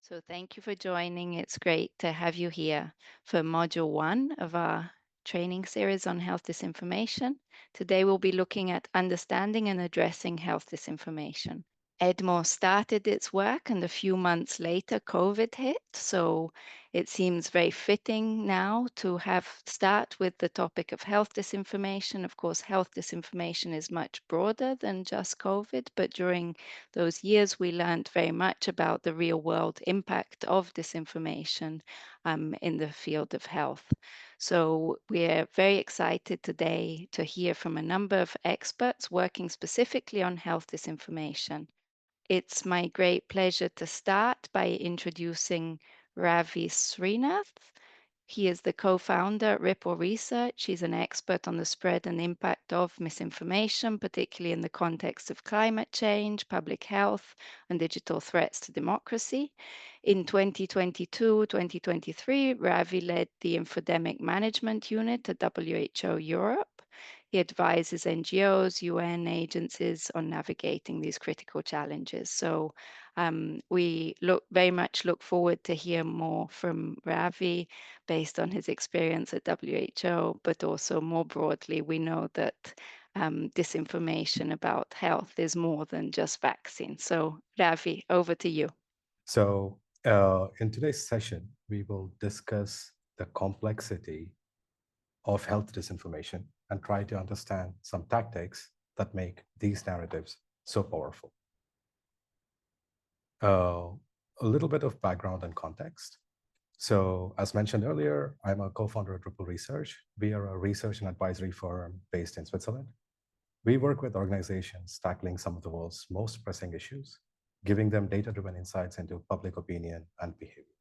So thank you for joining. It's great to have you here for Module 1 of our training series on health disinformation. Today we'll be looking at understanding and addressing health disinformation. EDMO started its work, and a few months later, COVID hit. So it seems very fitting now to have start with the topic of health disinformation. Of course, health disinformation is much broader than just COVID, but during those years, we learned very much about the real world impact of disinformation in the field of health. So we're very excited today to hear from a number of experts working specifically on health disinformation. It's my great pleasure to start by introducing Ravi Sreenath. He is the co-founder at Ripple Research. He's an expert on the spread and impact of misinformation, particularly in the context of climate change, public health, and digital threats to democracy. In 2022-2023, Ravi led the Infodemic Management Unit at WHO Europe. He advises NGOs, UN agencies on navigating these critical challenges. So we very much look forward to hear more from Ravi based on his experience at WHO, but also more broadly, we know that disinformation about health is more than just vaccines. So Ravi, over to you. So, in today's session, we will discuss the complexity of health disinformation and try to understand some tactics that make these narratives so powerful. A little bit of background and context. So, as mentioned earlier, I'm a co-founder at Ripple Research. We are a research and advisory firm based in Switzerland. We work with organizations tackling some of the world's most pressing issues, giving them data-driven insights into public opinion and behavior.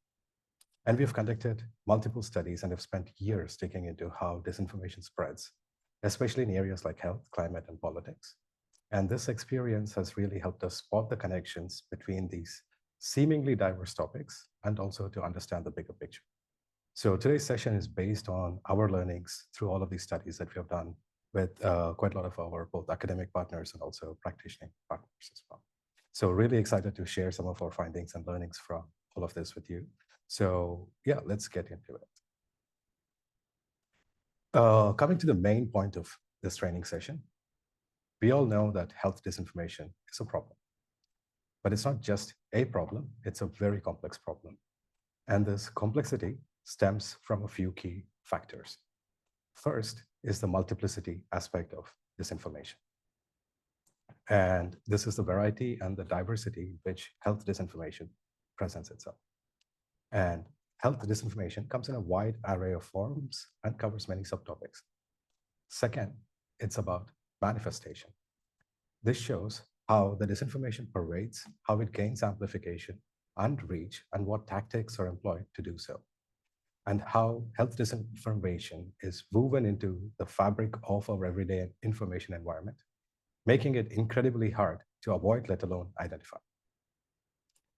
And we've conducted multiple studies and have spent years digging into how disinformation spreads, especially in areas like health, climate, and politics. And this experience has really helped us spot the connections between these seemingly diverse topics and also to understand the bigger picture. So today's session is based on our learnings through all of these studies that we have done with quite a lot of our both academic partners and also practitioner partners as well. So really excited to share some of our findings and learnings from all of this with you. So yeah, let's get into it. Coming to the main point of this training session, we all know that health disinformation is a problem. But it's not just a problem, it's a very complex problem. And this complexity stems from a few key factors. First is the multiplicity aspect of disinformation. And this is the variety and the diversity in which health disinformation presents itself. And health disinformation comes in a wide array of forms and covers many subtopics. Second, it's about manifestation. This shows how the disinformation parades, how it gains amplification and reach, and what tactics are employed to do so, and how health disinformation is woven into the fabric of our everyday information environment, making it incredibly hard to avoid, let alone identify.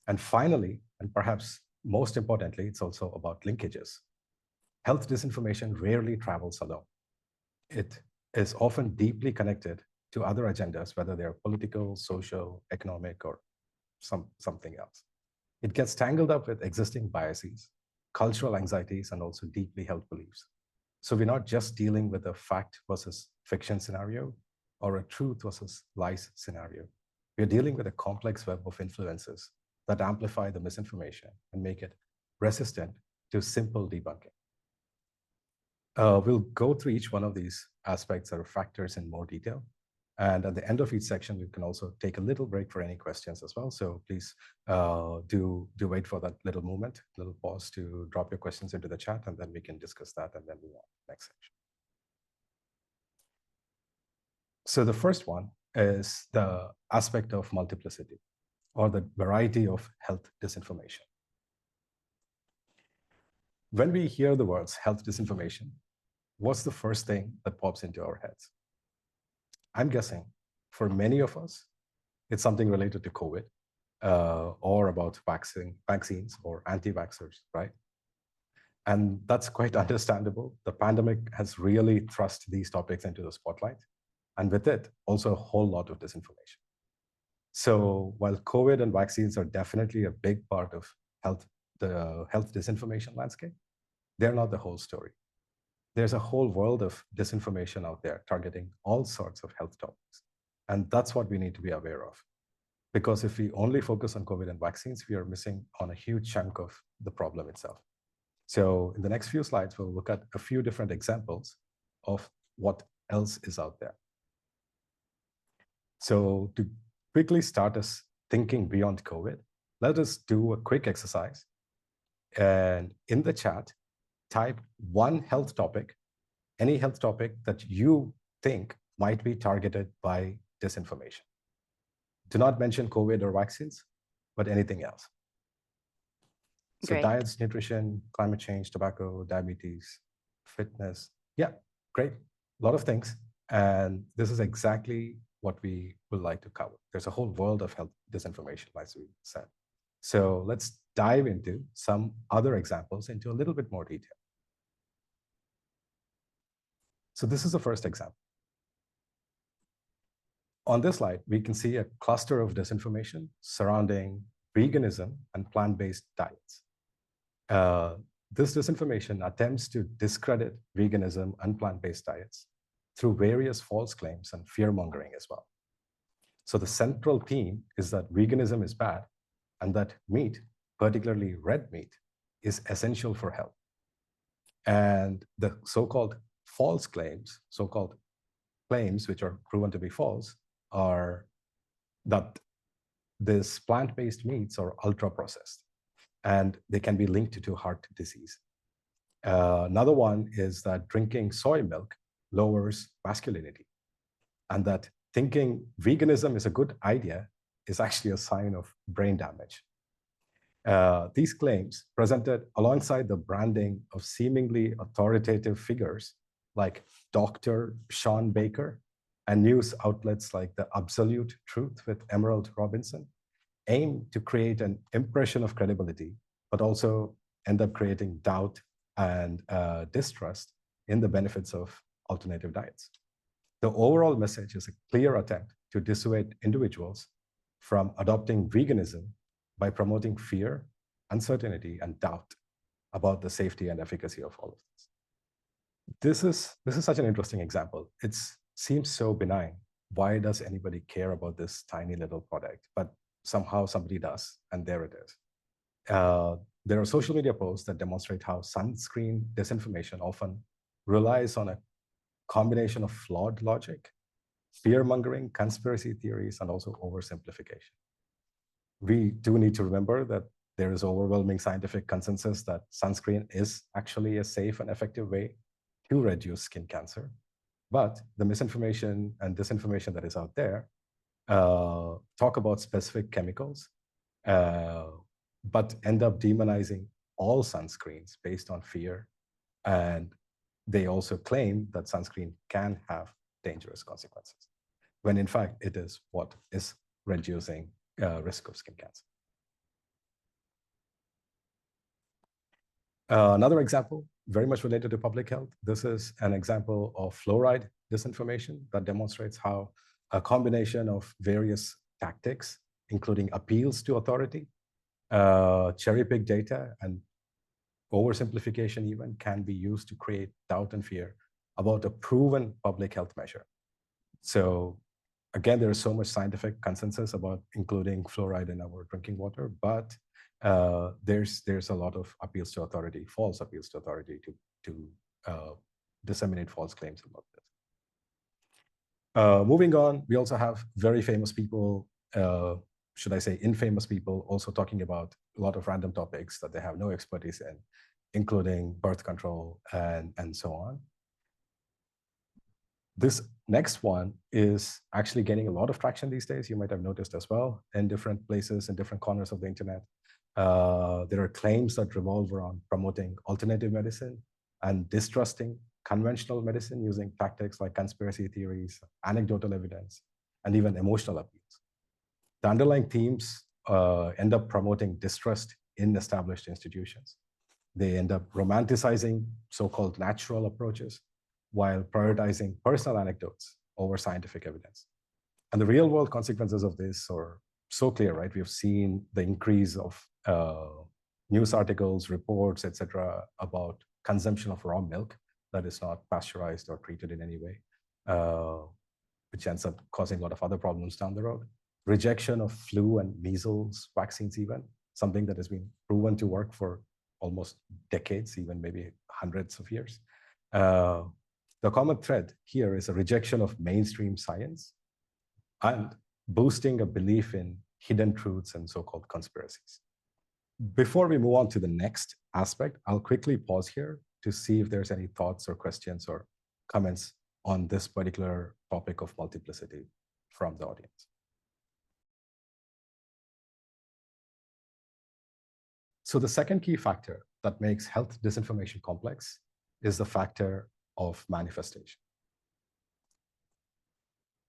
And finally, and perhaps most importantly, it's also about linkages. Health disinformation rarely travels alone. It is often deeply connected to other agendas, whether they're political, social, economic, or something else. It gets tangled up with existing biases, cultural anxieties, and also deeply held beliefs. So we're not just dealing with a fact versus fiction scenario or a truth versus lies scenario. We're dealing with a complex web of influences that amplify the misinformation and make it resistant to simple debunking. We'll go through each one of these aspects or factors in more detail. And at the end of each section, we can also take a little break for any questions as well. So please do wait for that little moment, little pause to drop your questions into the chat, and then we can discuss that and then move on to the next section. So the first one is the aspect of multiplicity, or the variety of health disinformation. When we hear the words health disinformation, what's the first thing that pops into our heads? I'm guessing for many of us, it's something related to COVID or about vaccines or anti-vaxxers, right? And that's quite understandable. The pandemic has really thrust these topics into the spotlight, and with it, also a whole lot of disinformation. So while COVID and vaccines are definitely a big part of the health disinformation landscape, they're not the whole story. There's a whole world of disinformation out there targeting all sorts of health topics. And that's what we need to be aware of. Because if we only focus on COVID and vaccines, we are missing on a huge chunk of the problem itself. So in the next few slides, we'll look at a few different examples of what else is out there. So to quickly start us thinking beyond COVID, let us do a quick exercise. And in the chat, type one health topic, any health topic that you think might be targeted by disinformation. Do not mention COVID or vaccines, but anything else. So Great. diets, nutrition, climate change, tobacco, diabetes, fitness. Yeah, great. A lot of things. And this is exactly what we would like to cover. There's a whole world of health disinformation, as we said. So let's dive into some other examples into a little bit more detail. So this is the first example. On this slide, we can see a cluster of disinformation surrounding veganism and plant-based diets. This disinformation attempts to discredit veganism and plant-based diets through various false claims and fear-mongering as well. So the central theme is that veganism is bad and that meat, particularly red meat, is essential for health. And the so-called false claims, which are proven to be false, are that these plant-based meats are ultra-processed and they can be linked to heart disease. Another one is that drinking soy milk lowers masculinity, and that thinking veganism is a good idea is actually a sign of brain damage. These claims, presented alongside the branding of seemingly authoritative figures like Dr. Sean Baker and news outlets like The Absolute Truth with Emerald Robinson, aim to create an impression of credibility, but also end up creating doubt and distrust in the benefits of alternative diets. The overall message is a clear attempt to dissuade individuals from adopting veganism by promoting fear, uncertainty, and doubt about the safety and efficacy of all of this. This is such an interesting example. It seems so benign. Why does anybody care about this tiny little product? But somehow somebody does, and there it is. There are social media posts that demonstrate how sunscreen disinformation often relies on a combination of flawed logic, fear-mongering, conspiracy theories, and also oversimplification. We do need to remember that there is overwhelming scientific consensus that sunscreen is actually a safe and effective way to reduce skin cancer. But the misinformation and disinformation that is out there talk about specific chemicals, but end up demonizing all sunscreens based on fear. And they also claim that sunscreen can have dangerous consequences, when in fact it is what is reducing risk of skin cancer. Another example, very much related to public health. This is an example of fluoride disinformation that demonstrates how a combination of various tactics, including appeals to authority, cherry-pick data, and oversimplification even, can be used to create doubt and fear about a proven public health measure. So again, there is so much scientific consensus about including fluoride in our drinking water, but there's a lot of appeals to authority, false appeals to authority to disseminate false claims about this. Moving on, we also have very famous people, should I say infamous people, also talking about a lot of random topics that they have no expertise in, including birth control and so on. This next one is actually gaining a lot of traction these days. You might have noticed as well in different places, in different corners of the internet. There are claims that revolve around promoting alternative medicine and distrusting conventional medicine using tactics like conspiracy theories, anecdotal evidence, and even emotional appeals. The underlying themes end up promoting distrust in established institutions. They end up romanticizing so-called natural approaches while prioritizing personal anecdotes over scientific evidence. And the real-world consequences of this are so clear, right? We've seen the increase of news articles, reports, etc., about consumption of raw milk that is not pasteurized or treated in any way, which ends up causing a lot of other problems down the road. Rejection of flu and measles vaccines, even something that has been proven to work for almost decades, even maybe hundreds of years. The common thread here is a rejection of mainstream science and boosting a belief in hidden truths and so-called conspiracies. Before we move on to the next aspect, I'll quickly pause here to see if there's any thoughts or questions or comments on this particular topic of multiplicity from the audience. So the second key factor that makes health disinformation complex is the factor of manifestation.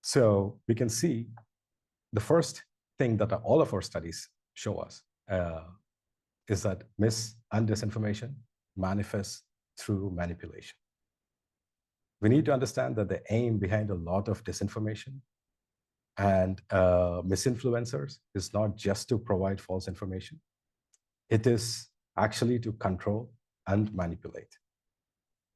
So we can see the first thing that all of our studies show us is that mis and disinformation manifests through manipulation. We need to understand that the aim behind a lot of disinformation and misinfluencers is not just to provide false information. It is actually to control and manipulate.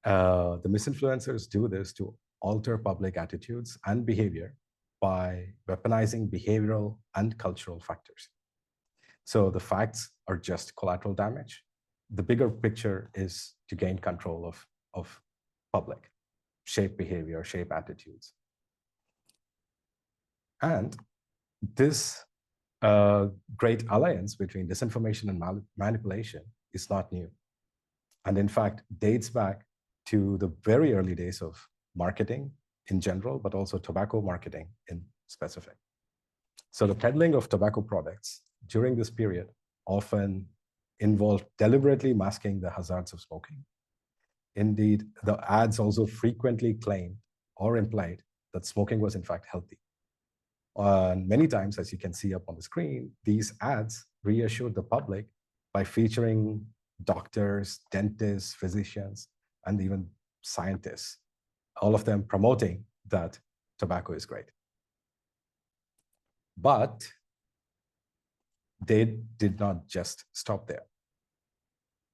The misinfluencers do this to alter public attitudes and behavior by weaponizing behavioral and cultural factors. So the facts are just collateral damage. The bigger picture is to gain control of public, shape behavior, shape attitudes. And this great alliance between disinformation and manipulation is not new. And in fact, dates back to the very early days of marketing in general, but also tobacco marketing in specific. So the peddling of tobacco products during this period often involved deliberately masking the hazards of smoking. Indeed, the ads also frequently claimed or implied that smoking was in fact healthy. Many times, as you can see up on the screen, these ads reassured the public by featuring doctors, dentists, physicians, and even scientists, all of them promoting that tobacco is great. But they did not just stop there.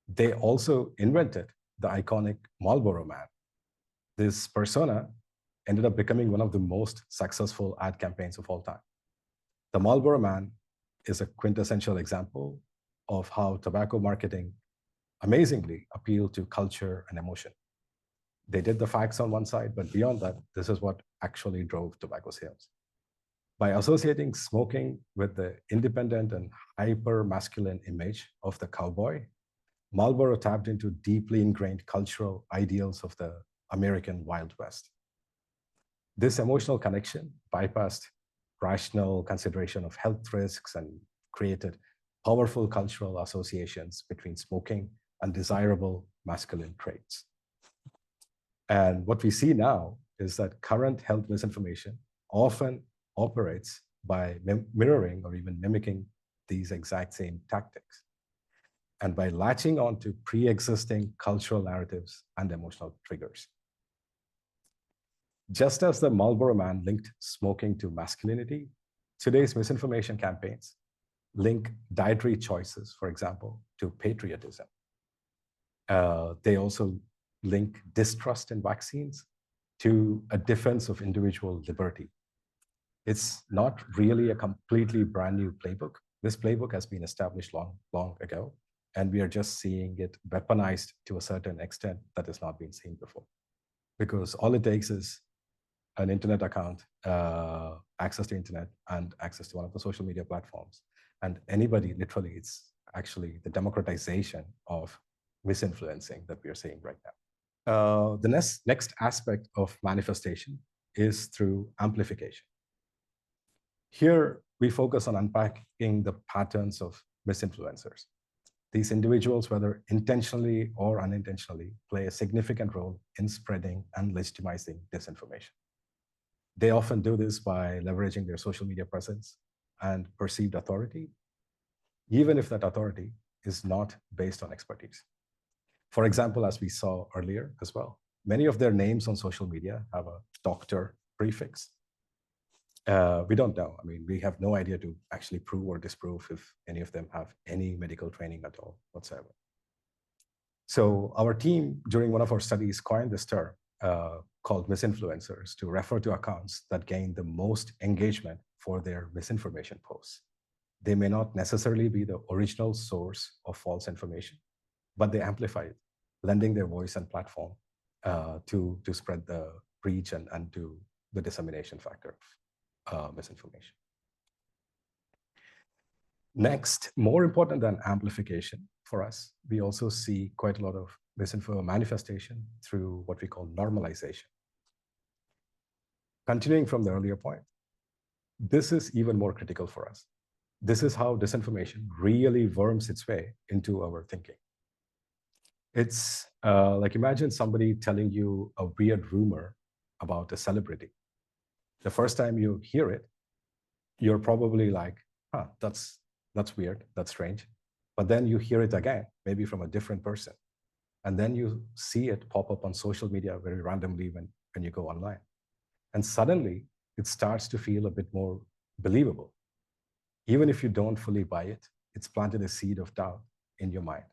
They also invented the iconic Marlboro Man. This persona ended up becoming one of the most successful ad campaigns of all time. The Marlboro Man is a quintessential example of how tobacco marketing amazingly appealed to culture and emotion. They did the facts on one side, but beyond that, this is what actually drove tobacco sales. By associating smoking with the independent and hyper-masculine image of the cowboy, Marlboro tapped into deeply ingrained cultural ideals of the American Wild West. This emotional connection bypassed rational consideration of health risks and created powerful cultural associations between smoking and desirable masculine traits. And what we see now is that current health misinformation often operates by mirroring or even mimicking these exact same tactics, and by latching on to pre-existing cultural narratives and emotional triggers. Just as the Marlboro Man linked smoking to masculinity, today's misinformation campaigns link dietary choices, for example, to patriotism. They also link distrust in vaccines to a defense of individual liberty. It's not really a completely brand new playbook. This playbook has been established long ago, and we are just seeing it weaponized to a certain extent that has not been seen before. Because all it takes is an internet account, access to internet, and access to one of the social media platforms. And anybody, literally, it's actually the democratization of misinfluencing that we are seeing right now. The next aspect of manifestation is through amplification. Here, we focus on unpacking the patterns of misinfluencers. These individuals, whether intentionally or unintentionally, play a significant role in spreading and legitimizing disinformation. They often do this by leveraging their social media presence and perceived authority, even if that authority is not based on expertise. For example, as we saw earlier as well, many of their names on social media have a doctor prefix. We don't know. I mean, we have no idea to actually prove or disprove if any of them have any medical training at all whatsoever. So our team, during one of our studies, coined this term called misinfluencers to refer to accounts that gain the most engagement for their misinformation posts. They may not necessarily be the original source of false information, but they amplify it, lending their voice and platform to spread the reach and to the dissemination factor of misinformation. Next, more important than amplification for us, we also see quite a lot of misinformation manifestation through what we call normalization. Continuing from the earlier point, this is even more critical for us. This is how disinformation really worms its way into our thinking. It's like, imagine somebody telling you a weird rumor about a celebrity. The first time you hear it, you're probably like, huh, that's weird, that's strange. But then you hear it again, maybe from a different person. And then you see it pop up on social media very randomly when you go online. And suddenly it starts to feel a bit more believable. Even if you don't fully buy it, it's planted a seed of doubt in your mind.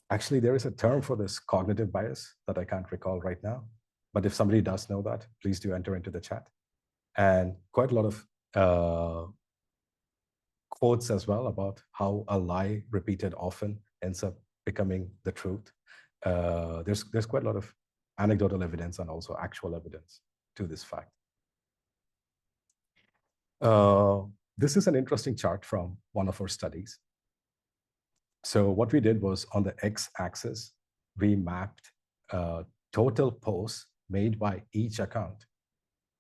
Actually, there is a term for this cognitive bias that I can't recall right now. But if somebody does know that, please do enter into the chat. And quite a lot of quotes as well about how a lie repeated often ends up becoming the truth. There's quite a lot of anecdotal evidence and also actual evidence to this fact. This is an interesting chart from one of our studies. So what we did was, on the x-axis, we mapped total posts made by each account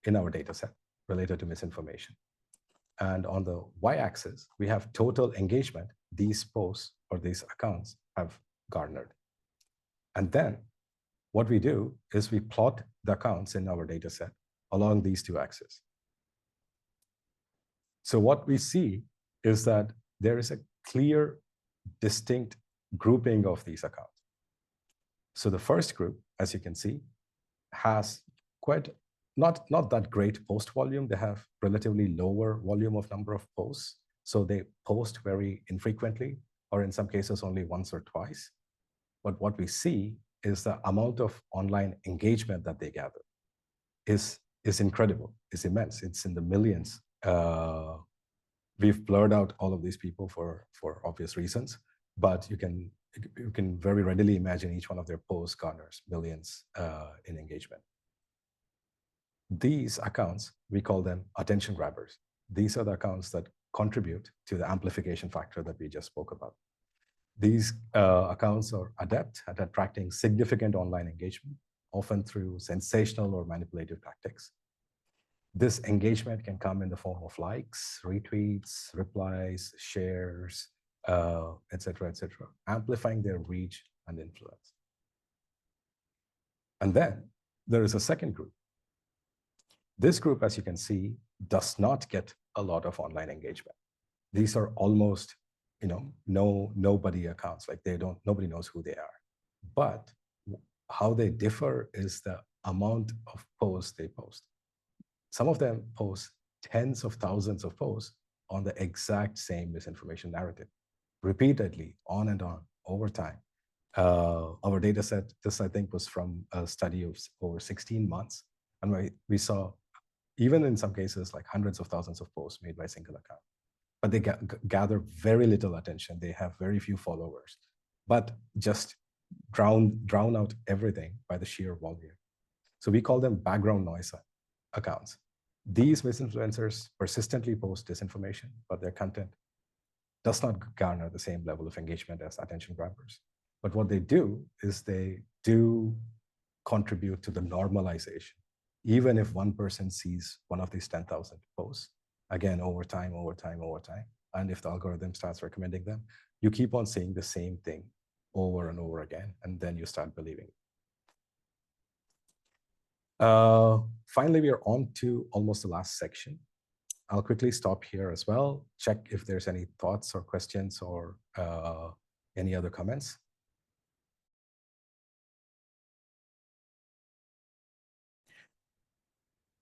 in our data set related to misinformation. And on the y-axis, we have total engagement these posts or these accounts have garnered. And then what we do is we plot the accounts in our data set along these two axes. So what we see is that there is a clear, distinct grouping of these accounts. So the first group, as you can see, has quite not that great post volume. They have relatively lower volume of number of posts. So they post very infrequently, or in some cases only once or twice. But what we see is the amount of online engagement that they gather is incredible, is immense. It's in the millions. We've blurred out all of these people for obvious reasons, but you can very readily imagine each one of their posts garners millions in engagement. These accounts, we call them attention grabbers. These are the accounts that contribute to the amplification factor that we just spoke about. These accounts are adept at attracting significant online engagement, often through sensational or manipulative tactics. This engagement can come in the form of likes, retweets, replies, shares, etc., amplifying their reach and influence. And then there is a second group. This group, as you can see, does not get a lot of online engagement. These are almost, nobody accounts. Like nobody knows who they are. But how they differ is the amount of posts they post. Some of them post tens of thousands of posts on the exact same misinformation narrative, repeatedly, on and on, over time. Our data set, this I think was from a study of over 16 months. And we saw, even in some cases, like hundreds of thousands of posts made by a single account. But they gather very little attention. They have very few followers, but just drown out everything by the sheer volume. So we call them background noise accounts. These misinfluencers persistently post disinformation, but their content does not garner the same level of engagement as attention grabbers. But what they do is they do contribute to the normalization. Even if one person sees one of these 10,000 posts, again, over time, and if the algorithm starts recommending them, you keep on seeing the same thing over and over again, and then you start believing it. Finally, we are on to almost the last section. I'll quickly stop here as well, check if there's any thoughts or questions or any other comments.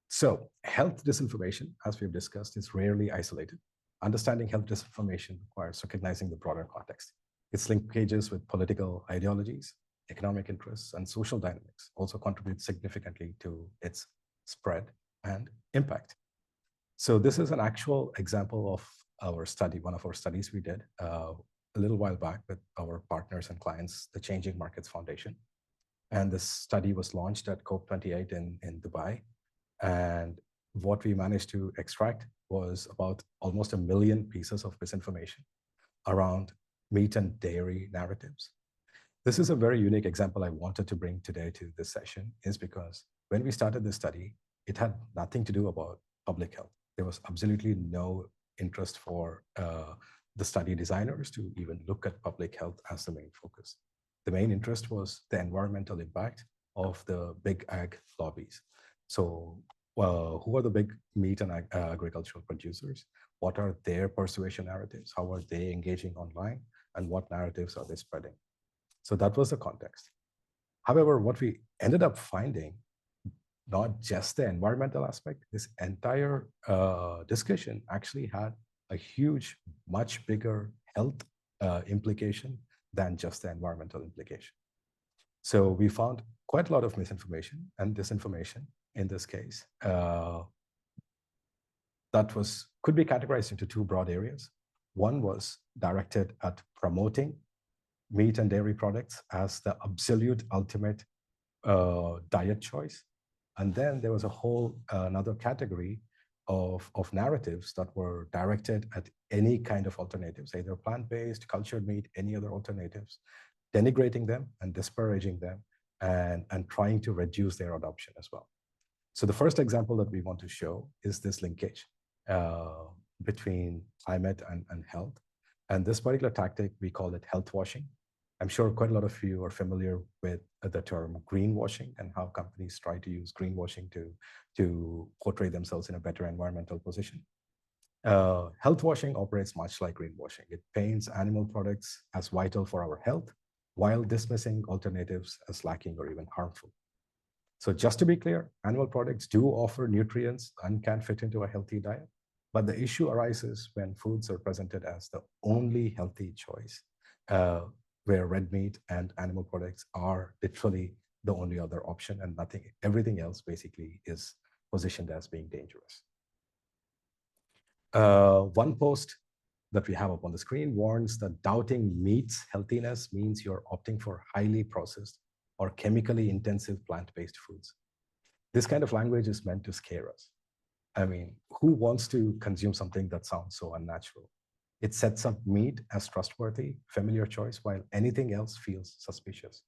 So Health disinformation, as we've discussed, is rarely isolated. Understanding health disinformation requires recognizing the broader context. Its linkages with political ideologies, economic interests, and social dynamics also contribute significantly to its spread and impact. So this is an actual example of our study, one of our studies we did a little while back with our partners and clients, the Changing Markets Foundation. And this study was launched at COP28 in Dubai. And what we managed to extract was about almost 1 million pieces of misinformation around meat and dairy narratives. This is a very unique example I wanted to bring today to this session, is because when we started this study, it had nothing to do about public health. There was absolutely no interest for the study designers to even look at public health as the main focus. The main interest was the environmental impact of the big ag lobbies. So who are the big meat and agricultural producers? What are their persuasion narratives? How are they engaging online? And what narratives are they spreading? So that was the context. However, what we ended up finding, not just the environmental aspect, this entire discussion actually had a huge, much bigger health implication than just the environmental implication. So we found quite a lot of misinformation and disinformation in this case that could be categorized into two broad areas. One was directed at promoting meat and dairy products as the absolute ultimate diet choice. And then there was a whole another category of narratives that were directed at any kind of alternatives, either plant-based, cultured meat, any other alternatives, denigrating them and disparaging them and trying to reduce their adoption as well. So the first example that we want to show is this linkage between climate and health. And this particular tactic, we call it health washing. I'm sure quite a lot of you are familiar with the term greenwashing and how companies try to use greenwashing to portray themselves in a better environmental position. Health washing operates much like greenwashing. It paints animal products as vital for our health while dismissing alternatives as lacking or even harmful. So just to be clear, animal products do offer nutrients and can fit into a healthy diet, but the issue arises when foods are presented as the only healthy choice, where red meat and animal products are literally the only other option, and everything else basically is positioned as being dangerous. One post that we have up on the screen warns that doubting meat's healthiness means you're opting for highly processed or chemically intensive plant-based foods. This kind of language is meant to scare us. I mean, who wants to consume something that sounds so unnatural? It sets up meat as trustworthy, familiar choice, while anything else feels suspicious.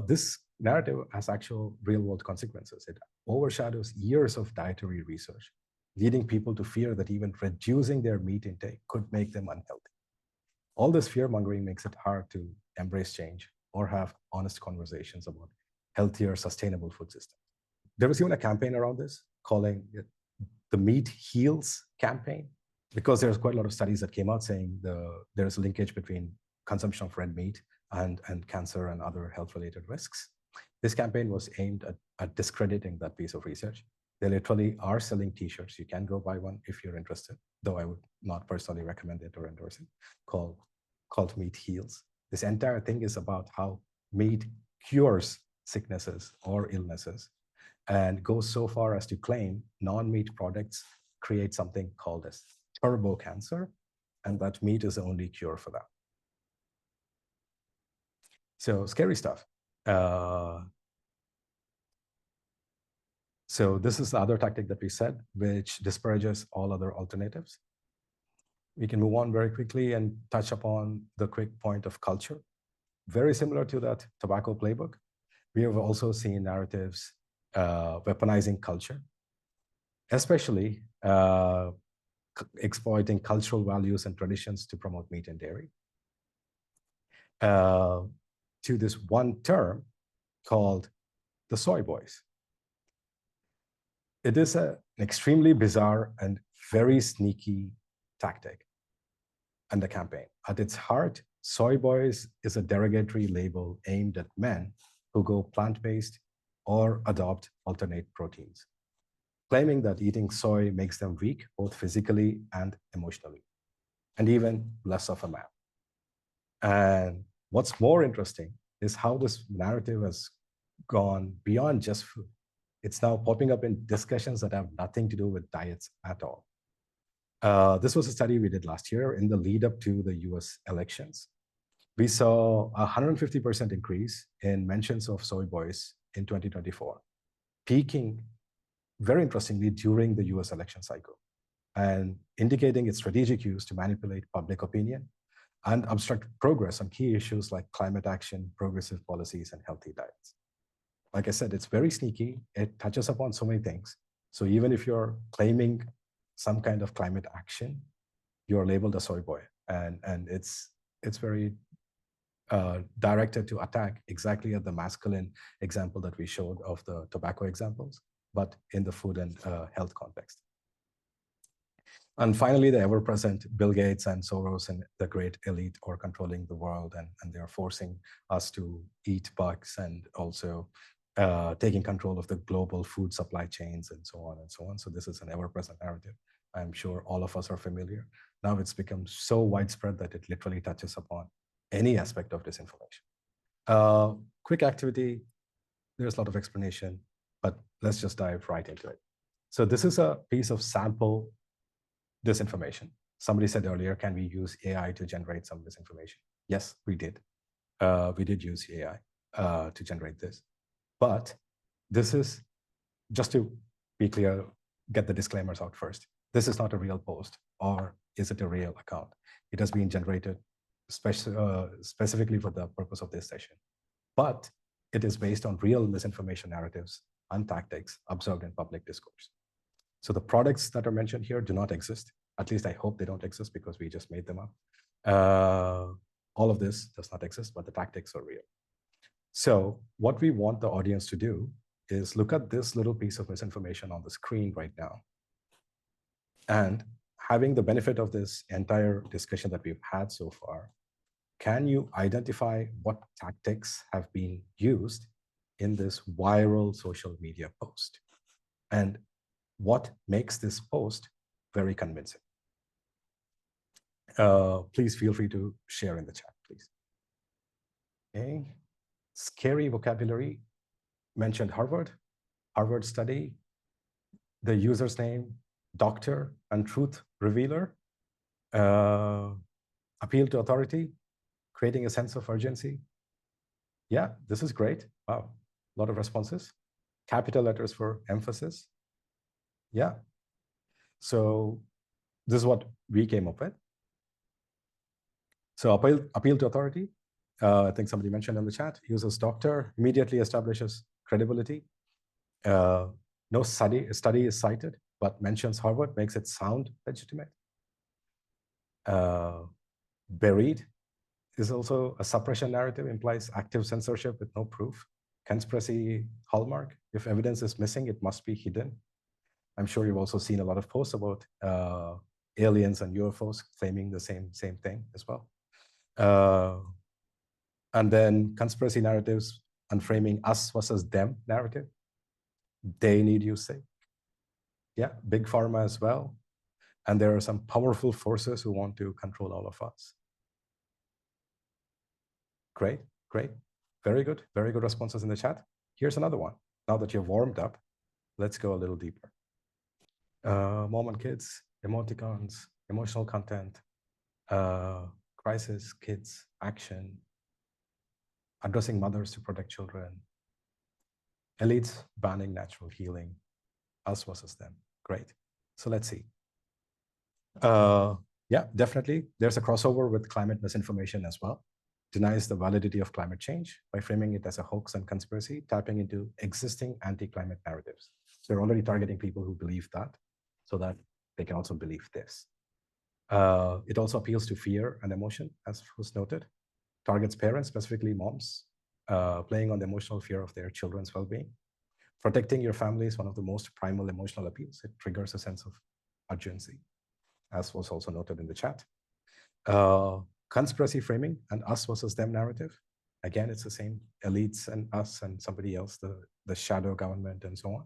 This narrative has actual real-world consequences. It overshadows years of dietary research, leading people to fear that even reducing their meat intake could make them unhealthy. All this fear-mongering makes it hard to embrace change or have honest conversations about healthier, sustainable food systems. There was even a campaign around this, calling it the Meat Heals campaign, because there's quite a lot of studies that came out saying there's a linkage between consumption of red meat and cancer and other health-related risks. This campaign was aimed at discrediting that piece of research. They literally are selling t-shirts. You can go buy one if you're interested, though I would not personally recommend it or endorse it, called Meat Heals. This entire thing is about how meat cures sicknesses or illnesses, and goes so far as to claim non-meat products create something called as turbo cancer, and that meat is the only cure for that. So scary stuff. So this is the other tactic that we said, which disparages all other alternatives. We can move on very quickly and touch upon the quick point of culture. Very similar to that tobacco playbook, we have also seen narratives weaponizing culture, especially exploiting cultural values and traditions to promote meat and dairy. To this one term called the soy boys. It is an extremely bizarre and very sneaky tactic and a campaign. At its heart, soy boys is a derogatory label aimed at men who go plant-based or adopt alternate proteins. claiming that eating soy makes them weak, both physically and emotionally, and even less of a man. And what's more interesting is how this narrative has gone beyond just food. It's now popping up in discussions that have nothing to do with diets at all. This was a study we did last year in the lead up to the US elections. We saw a 150% increase in mentions of soy boys in 2024, peaking very interestingly during the US election cycle and indicating its strategic use to manipulate public opinion and obstruct progress on key issues like climate action, progressive policies, and healthy diets. Like I said, it's very sneaky. It touches upon so many things. So even if you're claiming some kind of climate action, you're labeled a soy boy. And it's very directed to attack exactly at the masculine example that we showed of the tobacco examples, but in the food and health context. And finally, the ever-present Bill Gates and Soros and the great elite are controlling the world, and they're forcing us to eat bugs and also taking control of the global food supply chains and so on and so on. So this is an ever-present narrative. I'm sure all of us are familiar. Now it's become so widespread that it literally touches upon any aspect of disinformation. Quick activity, there's a lot of explanation, but let's just dive right into it. So this is a piece of sample disinformation. Somebody said earlier, can we use AI to generate some disinformation? Yes, we did. We did use AI to generate this. But this is, just to be clear, get the disclaimers out first. This is not a real post, or is it a real account? It has been generated specifically for the purpose of this session. But it is based on real misinformation narratives and tactics observed in public discourse. So the products that are mentioned here do not exist. At least I hope they don't exist because we just made them up. All of this does not exist, but the tactics are real. So what we want the audience to do is look at this little piece of misinformation on the screen right now. And having the benefit of this entire discussion that we've had so far, can you identify what tactics have been used in this viral social media post? And what makes this post very convincing? Please feel free to share in the chat, please. Okay. Scary vocabulary mentioned Harvard study, the user's name, doctor and truth revealer, appeal to authority, creating a sense of urgency. Yeah, this is great. Wow, a lot of responses. Capital letters for emphasis. Yeah. So this is what we came up with. So appeal to authority. I think somebody mentioned in the chat, uses doctor, immediately establishes credibility. No study is cited, but mentions Harvard, makes it sound legitimate. Buried is also a suppression narrative, implies active censorship with no proof. Conspiracy hallmark, if evidence is missing, it must be hidden. I'm sure you've also seen a lot of posts about aliens and UFOs claiming the same thing as well. And then conspiracy narratives and framing us versus them narrative. They need you say. Yeah, big pharma as well. And there are some powerful forces who want to control all of us. Great. Very good responses in the chat. Here's another one. Now that you've warmed up, let's go a little deeper. Mom and kids, emoticons, emotional content, crisis, kids, action, addressing mothers to protect children, elites banning natural healing, us versus them. Great. So let's see. Yeah, definitely. There's a crossover with climate misinformation as well. Denies the validity of climate change by framing it as a hoax and conspiracy, tapping into existing anti-climate narratives. So they're already targeting people who believe that, so that they can also believe this. It also appeals to fear and emotion, as was noted. Targets parents, specifically moms, playing on the emotional fear of their children's well-being. Protecting your family is one of the most primal emotional appeals. It triggers a sense of urgency, as was also noted in the chat. Conspiracy framing and us versus them narrative. Again, it's the same, elites and us and somebody else, the shadow government and so on.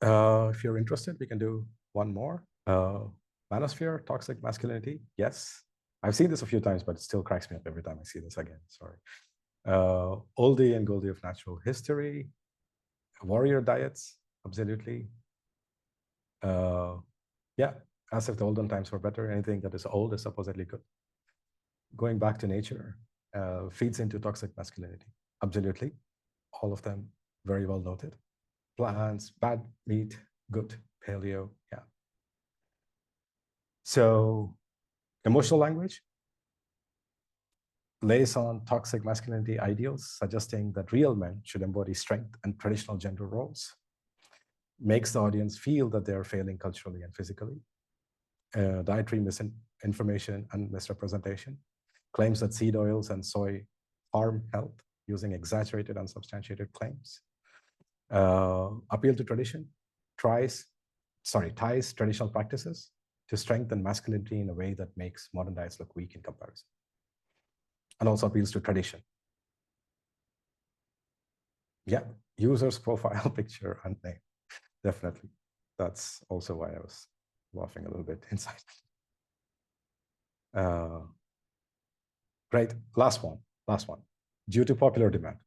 If you're interested, we can do one more. Manosphere, toxic masculinity. Yes. I've seen this a few times, but it still cracks me up every time I see this again. Sorry. Oldie and Goldie of natural history. Warrior diets. Absolutely. Yeah. As if the olden times were better. Anything that is old is supposedly good. Going back to nature feeds into toxic masculinity. Absolutely. All of them very well noted. Plants, bad meat, good, paleo, yeah. So emotional language lays on toxic masculinity ideals, suggesting that real men should embody strength and traditional gender roles, makes the audience feel that they are failing culturally and physically. Dietary misinformation and misrepresentation claims that seed oils and soy harm health using exaggerated, unsubstantiated claims. Appeal to tradition ties traditional practices to strengthen masculinity in a way that makes modern diets look weak in comparison. And also appeals to tradition. Yeah, user's profile picture and name. Definitely. That's also why I was laughing a little bit inside. Great. Last one. Due to popular demand.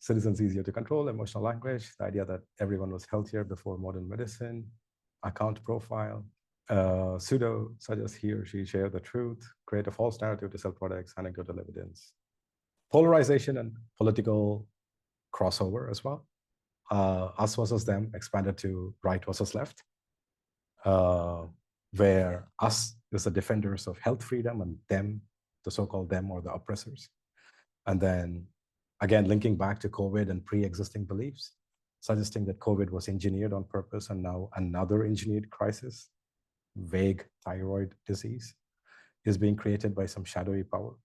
Citizens easier to control, emotional language, the idea that everyone was healthier before modern medicine, account profile, pseudo suggests he or she share the truth, create a false narrative to sell products, anecdotal evidence. Polarization and political crossover as well. Us versus them expanded to right versus left, where us is the defenders of health freedom and them, the so-called them, or the oppressors. And then again, linking back to COVID and pre-existing beliefs, suggesting that COVID was engineered on purpose and now another engineered crisis, vague thyroid disease, is being created by some shadowy power.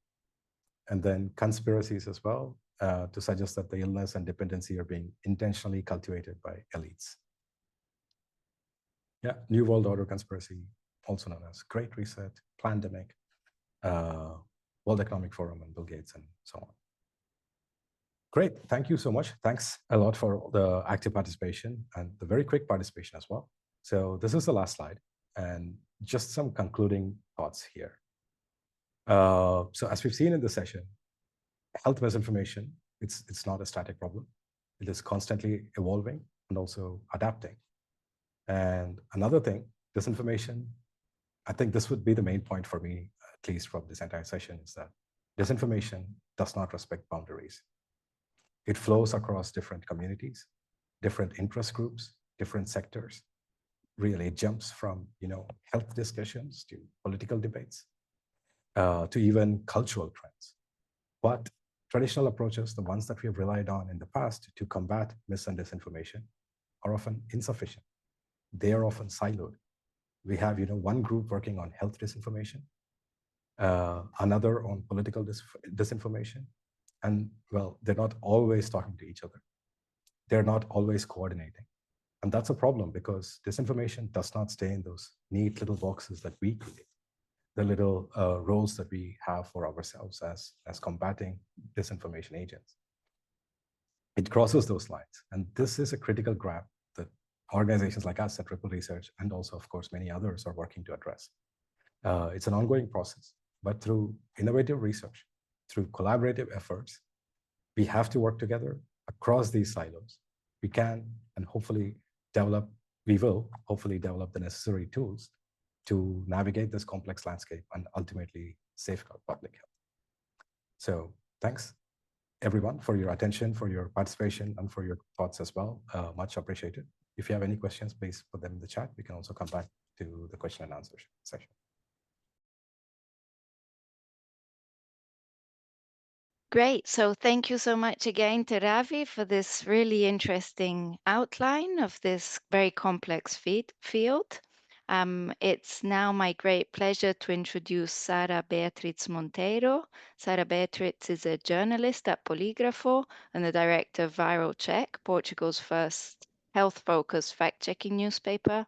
And then conspiracies as well, to suggest that the illness and dependency are being intentionally cultivated by elites. Yeah, New World Order conspiracy, also known as Great Reset, Plandemic, World Economic Forum, and Bill Gates, and so on. Great, thank you so much. Thanks a lot for the active participation and the very quick participation as well. So this is the last slide, and just some concluding thoughts here. So as we've seen in the session, health misinformation, it's not a static problem. It is constantly evolving and also adapting. And another thing, disinformation, I think this would be the main point for me, at least from this entire session, is that disinformation does not respect boundaries. It flows across different communities, different interest groups, different sectors. Really, it jumps from health discussions to political debates, to even cultural trends. But traditional approaches, the ones that we have relied on in the past to combat mis and disinformation, are often insufficient. They are often siloed. We have one group working on health disinformation, another on political disinformation, and well, they're not always talking to each other. They're not always coordinating. And that's a problem because disinformation does not stay in those neat little boxes that we create, the little roles that we have for ourselves as combating disinformation agents. It crosses those lines. And this is a critical gap that organizations like us at Ripple Research, and also, of course, many others are working to address. It's an ongoing process, but through innovative research, through collaborative efforts, we have to work together across these silos. We can, and we will hopefully develop the necessary tools to navigate this complex landscape and ultimately safeguard public health. So thanks everyone for your attention, for your participation, and for your thoughts as well. Much appreciated. If you have any questions, please put them in the chat. We can also come back to the question and answer session. Great. So thank you so much again to Ravi for this really interesting outline of this very complex field. It's now my great pleasure to introduce Sara Beatriz Monteiro. Sara Beatriz is a journalist at Polígrafo and the director of Viral Check, Portugal's first health-focused fact-checking newspaper,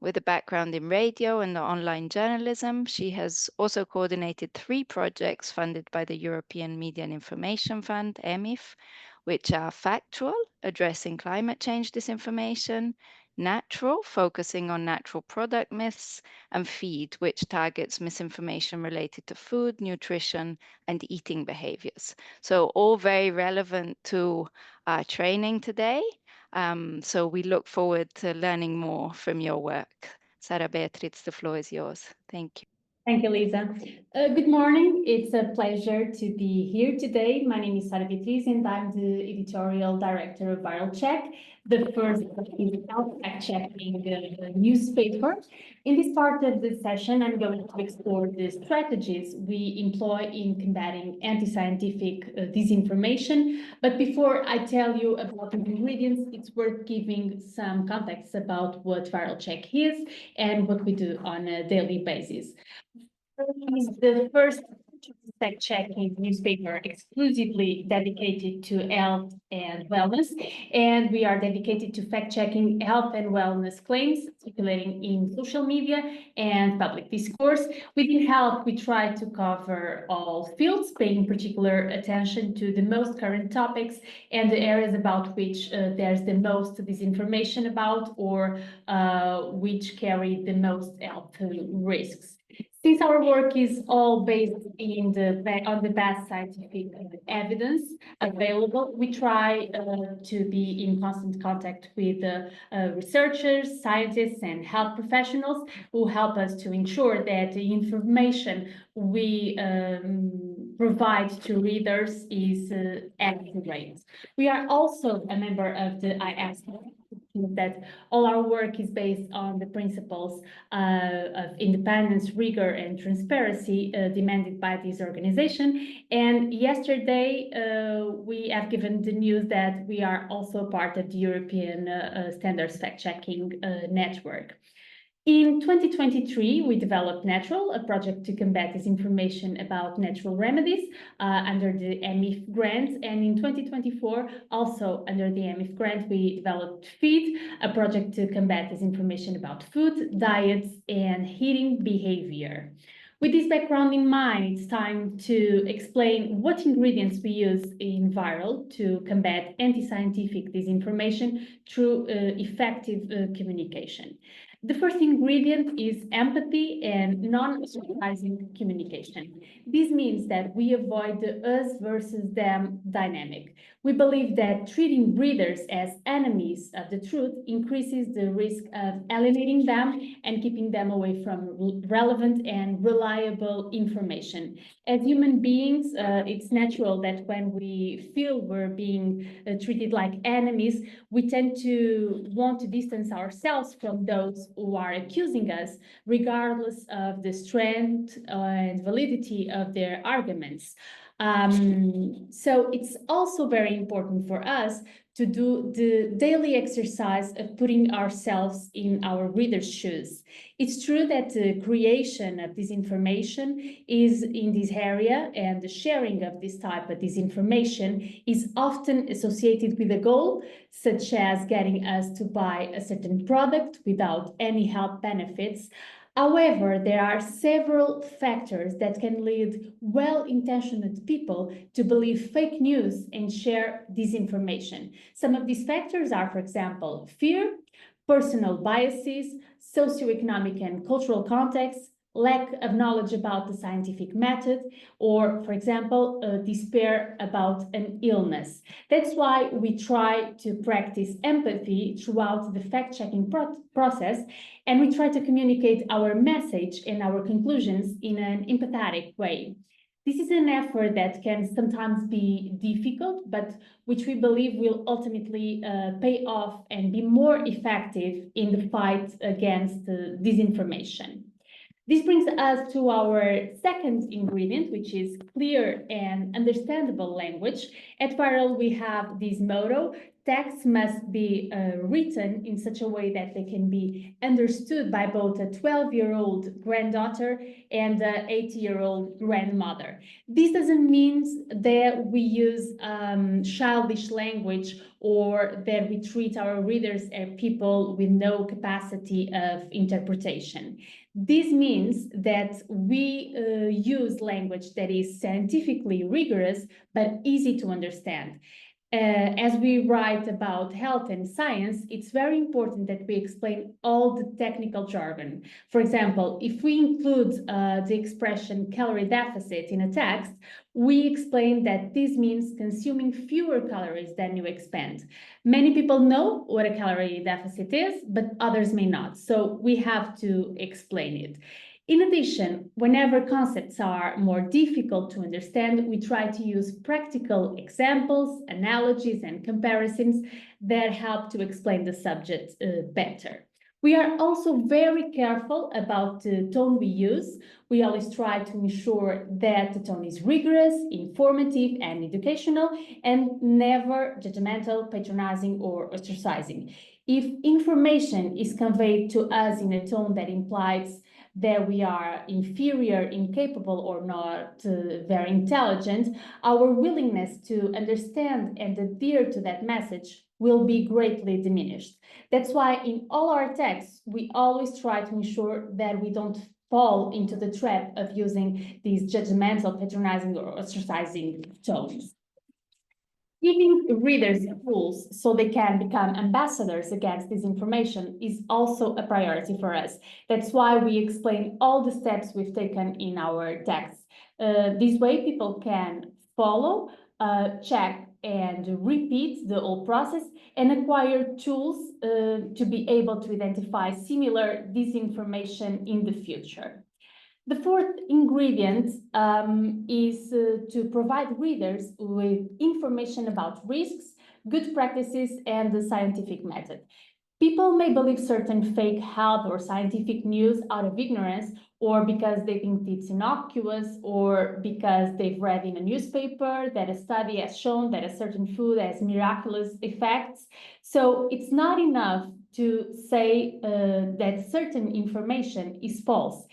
With a background in radio and online journalism, she has also coordinated 3 projects funded by the European Media and Information Fund, EMIF, which are Factual, addressing climate change disinformation, Natural, focusing on natural product myths, and Feed, which targets misinformation related to food, nutrition, and eating behaviors. So all very relevant to our training today. So we look forward to learning more from your work. Sara, Beatriz, the floor is yours. Thank you. Thank you, Lisa. Good morning. It's a pleasure to be here today. My name is Sara Beatriz, and I'm the editorial director of Viral Check, the first health fact-checking newspaper. In this part of the session, I'm going to explore the strategies we employ in combating anti-scientific disinformation. But before I tell you about the ingredients, it's worth giving some context about what Viral Check is and what we do on a daily basis. Is the first fact-checking newspaper exclusively dedicated to health and wellness, and we are dedicated to fact-checking health and wellness claims circulating in social media and public discourse. Within health, we try to cover all fields, paying particular attention to the most current topics and the areas about which there's the most disinformation about or which carry the most health risks. Since our work is all based on the best scientific evidence available, we try to be in constant contact with researchers, scientists, and health professionals who help us to ensure that the information we provide to readers is accurate. We are also a member of the ISO, that all our work is based on the principles of independence, rigor, and transparency demanded by this organization. And yesterday, we have given the news that we are also part of the European Standards Fact-Checking Network. In 2023, we developed Natural, a project to combat disinformation about natural remedies under the EMIF grant. And in 2024, also under the EMIF grant, we developed Feed, a project to combat disinformation about food, diets, and eating behavior. With this background in mind, it's time to explain what ingredients we use in Viral to combat anti-scientific disinformation through effective communication. The first ingredient is empathy and non-surprising communication. This means that we avoid the us versus them dynamic. We believe that treating readers as enemies of the truth increases the risk of alienating them and keeping them away from relevant and reliable information. As human beings, it's natural that when we feel we're being treated like enemies, we tend to want to distance ourselves from those who are accusing us, regardless of the strength and validity of their arguments. So it's also very important for us to do the daily exercise of putting ourselves in our readers' shoes. It's true that the creation of disinformation is in this area, and the sharing of this type of disinformation is often associated with a goal, such as getting us to buy a certain product without any health benefits. However, there are several factors that can lead well-intentioned people to believe fake news and share disinformation. Some of these factors are, for example, fear, personal biases, socioeconomic and cultural context, lack of knowledge about the scientific method, or, for example, despair about an illness. That's why we try to practice empathy throughout the fact-checking process, and we try to communicate our message and our conclusions in an empathetic way. This is an effort that can sometimes be difficult, but which we believe will ultimately pay off and be more effective in the fight against disinformation. This brings us to our second ingredient, which is clear and understandable language. At Viral, we have this motto, texts must be written in such a way that they can be understood by both a 12-year-old granddaughter and an 80-year-old grandmother. This doesn't mean that we use childish language or that we treat our readers as people with no capacity of interpretation. This means that we use language that is scientifically rigorous but easy to understand. As we write about health and science, it's very important that we explain all the technical jargon. For example, if we include the expression calorie deficit in a text, we explain that this means consuming fewer calories than you expend. Many people know what a calorie deficit is, but others may not. So we have to explain it. In addition, whenever concepts are more difficult to understand, we try to use practical examples, analogies, and comparisons that help to explain the subject better. We are also very careful about the tone we use. We always try to ensure that the tone is rigorous, informative, and educational, and never judgmental, patronizing, or ostracizing. If information is conveyed to us in a tone that implies that we are inferior, incapable, or not very intelligent, our willingness to understand and adhere to that message will be greatly diminished. That's why in all our texts, we always try to ensure that we don't fall into the trap of using these judgmental, patronizing, or ostracizing tones. Giving readers tools so they can become ambassadors against disinformation is also a priority for us. That's why we explain all the steps we've taken in our texts. This way, people can follow, check, and repeat the whole process and acquire tools to be able to identify similar disinformation in the future. The fourth ingredient is to provide readers with information about risks, good practices, and the scientific method. People may believe certain fake health or scientific news out of ignorance, or because they think it's innocuous, or because they've read in a newspaper that a study has shown that a certain food has miraculous effects. So it's not enough to say that certain information is false.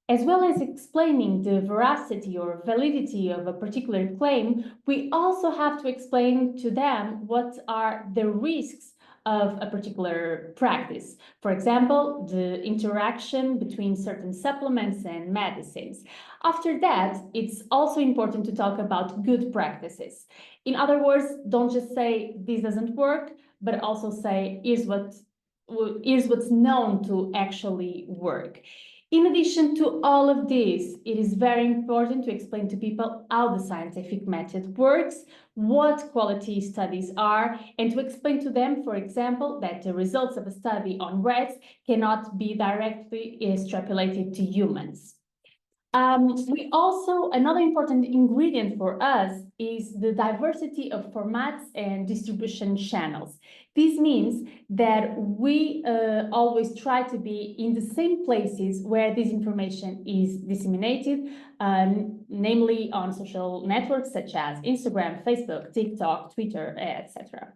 As well as explaining the veracity or validity of a particular claim, we also have to explain to them what are the risks of a particular practice. For example, the interaction between certain supplements and medicines. After that, it's also important to talk about good practices. In other words, don't just say this doesn't work, but also say here's what's known to actually work. In addition to all of this, it is very important to explain to people how the scientific method works, what quality studies are, and to explain to them, for example, that the results of a study on rats cannot be directly extrapolated to humans. Another important ingredient for us is the diversity of formats and distribution channels. This means that we always try to be in the same places where this information is disseminated, namely on social networks such as Instagram, Facebook, TikTok, Twitter, etc.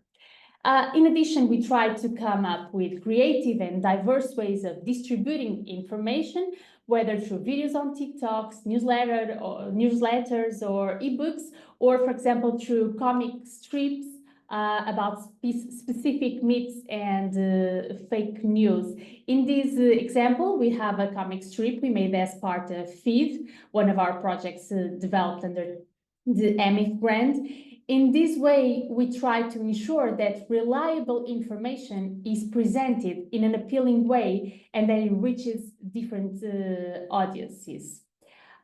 In addition, we try to come up with creative and diverse ways of distributing information, whether through videos on TikToks, newsletters or ebooks, or for example, through comic strips about specific myths and fake news. In this example, we have a comic strip we made as part of Feed, one of our projects developed under the EMIF brand. In this way, we try to ensure that reliable information is presented in an appealing way and that it reaches different audiences.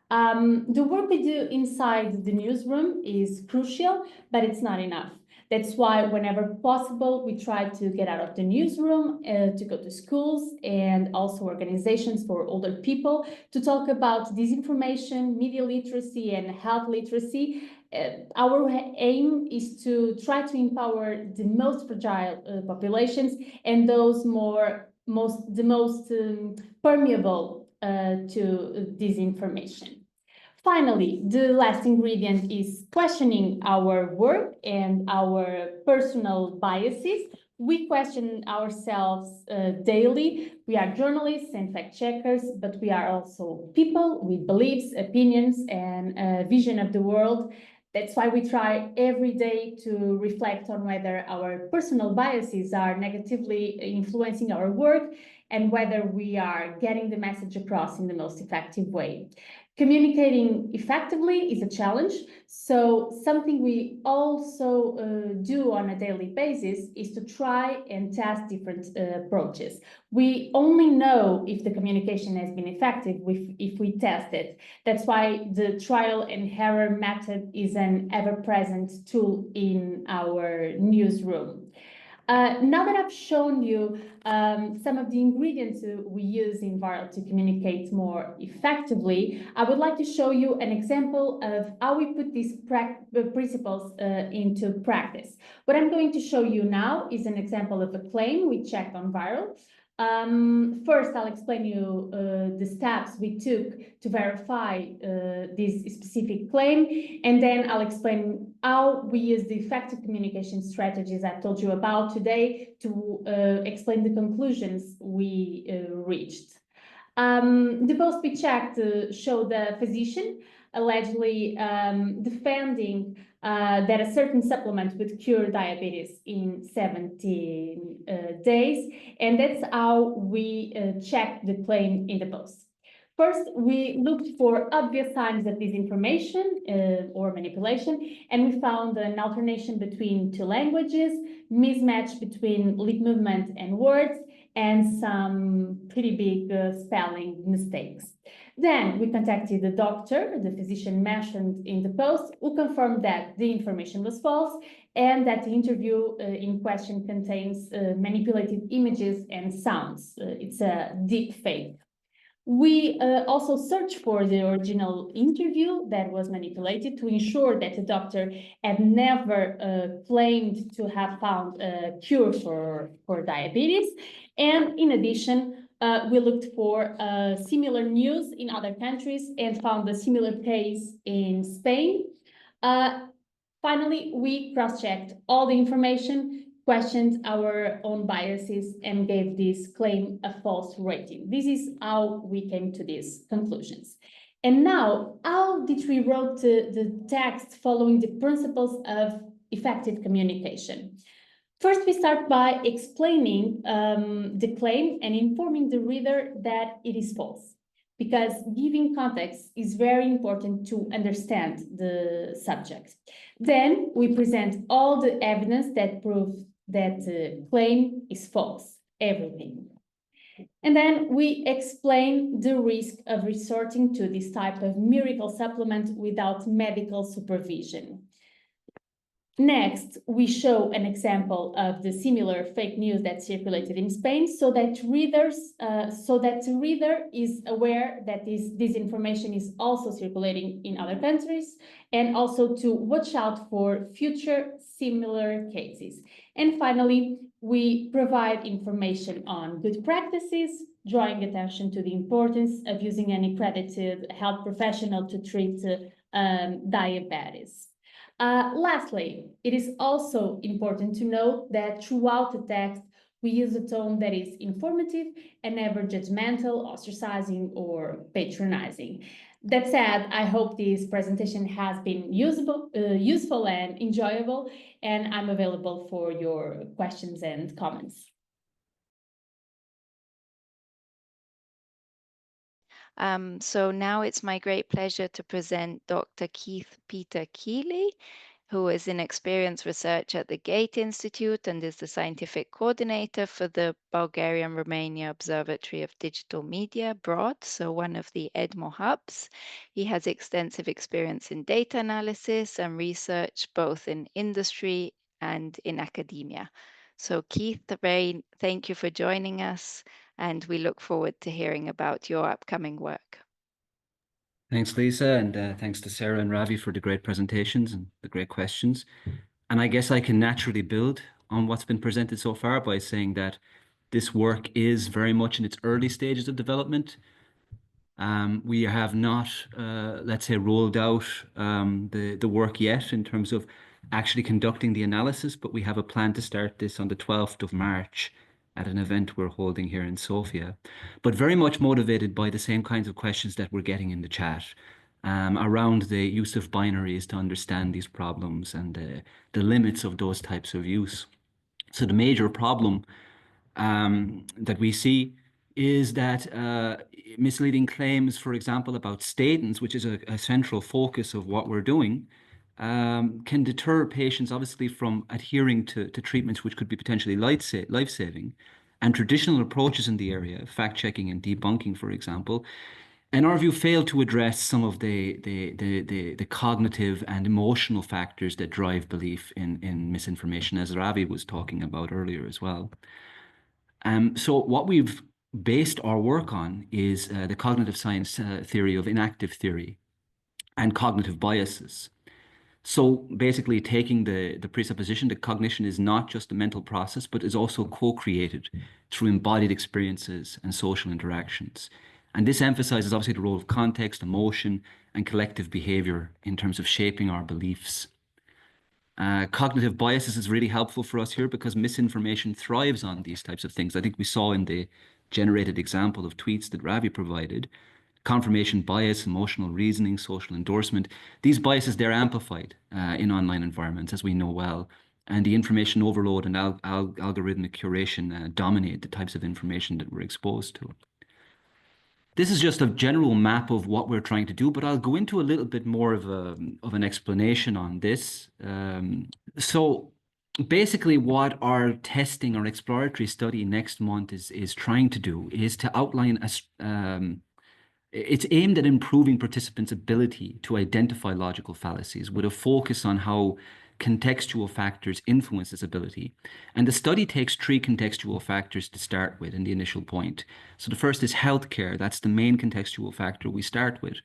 The work we do inside the newsroom is crucial, but it's not enough. That's why whenever possible, we try to get out of the newsroom to go to schools and also organizations for older people to talk about disinformation, media literacy, and health literacy. Our aim is to try to empower the most fragile populations and those the most permeable to disinformation. Finally, the last ingredient is questioning our work and our personal biases. We question ourselves daily. We are journalists and fact checkers, but we are also people with beliefs, opinions, and a vision of the world. That's why we try every day to reflect on whether our personal biases are negatively influencing our work and whether we are getting the message across in the most effective way. Communicating effectively is a challenge, so something we also do on a daily basis is to try and test different approaches. We only know if the communication has been effective if we test it. That's why the trial and error method is an ever-present tool in our newsroom. Now that I've shown you some of the ingredients we use in Viral to communicate more effectively, I would like to show you an example of how we put these principles into practice. What I'm going to show you now is an example of a claim we checked on Viral. First, I'll explain you the steps we took to verify this specific claim, and then I'll explain how we use the effective communication strategies I told you about today to explain the conclusions we reached. The post we checked showed a physician allegedly defending that a certain supplement would cure diabetes in 17 days, and that's how we checked the claim in the post. First, we looked for obvious signs of disinformation or manipulation, and we found an alternation between two languages, mismatch between lip movement and words, and some pretty big spelling mistakes. Then we contacted the doctor, the physician mentioned in the post, who confirmed that the information was false and that the interview in question contains manipulated images and sounds. It's a deep fake. We also searched for the original interview that was manipulated to ensure that the doctor had never claimed to have found a cure for diabetes. And in addition, we looked for similar news in other countries and found a similar case in Spain. Finally, we cross-checked all the information, questioned our own biases, and gave this claim a false rating. This is how we came to these conclusions. And now, how did we wrote the text following the principles of effective communication? First, we start by explaining the claim and informing the reader that it is false, because giving context is very important to understand the subject. Then we present all the evidence that proves that the claim is false, everything. And then we explain the risk of resorting to this type of miracle supplement without medical supervision. Next, we show an example of the similar fake news that circulated in Spain so that the reader is aware that this information is also circulating in other countries, and also to watch out for future similar cases. And finally, we provide information on good practices, drawing attention to the importance of using an accredited health professional to treat diabetes. Lastly, it is also important to note that throughout the text, we use a tone that is informative and never judgmental, ostracizing, or patronizing. That said, I hope this presentation has been useful and enjoyable, and I'm available for your questions and comments. So now it's my great pleasure to present Dr. Peter Kiely, who is an experienced researcher at the Gate Institute and is the scientific coordinator for the Bulgarian-Romania Observatory of Digital Media, BROD, so one of the EDMO hubs. He has extensive experience in data analysis and research, both in industry and in academia. So Keith, thank you for joining us, and we look forward to hearing about your upcoming work. Thanks, Lisa, and thanks to Sara and Ravi for the great presentations and the great questions. And I guess I can naturally build on what's been presented so far by saying that this work is very much in its early stages of development. We have not, let's say, rolled out the work yet in terms of actually conducting the analysis, but we have a plan to start this on the 12th of March at an event we're holding here in Sofia, but very much motivated by the same kinds of questions that we're getting in the chat around the use of binaries to understand these problems and the limits of those types of use. So the major problem that we see is that misleading claims, for example, about statins, which is a central focus of what we're doing, can deter patients, obviously, from adhering to treatments which could be potentially life-saving. And traditional approaches in the area, fact-checking and debunking, for example, in our view, fail to address some of the cognitive and emotional factors that drive belief in misinformation, as Ravi was talking about earlier as well. So what we've based our work on is the cognitive science theory of inactive theory and cognitive biases. So basically taking the presupposition that cognition is not just a mental process, but is also co-created through embodied experiences and social interactions. And this emphasizes obviously the role of context, emotion, and collective behavior in terms of shaping our beliefs. Cognitive biases is really helpful for us here because misinformation thrives on these types of things. I think we saw in the generated example of tweets that Ravi provided, confirmation bias, emotional reasoning, social endorsement. These biases, they're amplified in online environments, as we know well. And the information overload and algorithmic curation dominate the types of information that we're exposed to. This is just a general map of what we're trying to do, but I'll go into a little bit more of an explanation on this. So basically what our testing or exploratory study next month is trying to do is to outline it's aimed at improving participants' ability to identify logical fallacies with a focus on how contextual factors influence this ability. And the study takes three contextual factors to start with in the initial point. So the first is healthcare. That's the main contextual factor we start with.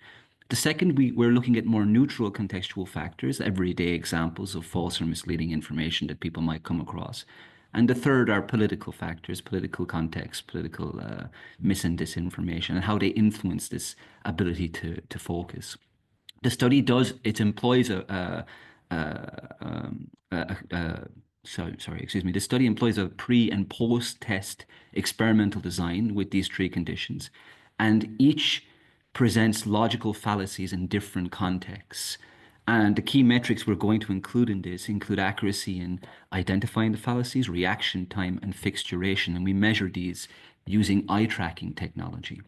The second, we're looking at more neutral contextual factors, everyday examples of false or misleading information that people might come across. And the third are political factors, political context, political mis and disinformation, and how they influence this ability to focus. The study employs the study employs a pre and post-test experimental design with these three conditions, and each presents logical fallacies in different contexts. And the key metrics we're going to include in this include accuracy in identifying the fallacies, reaction time, and fixed duration. And we measure these using eye tracking technology.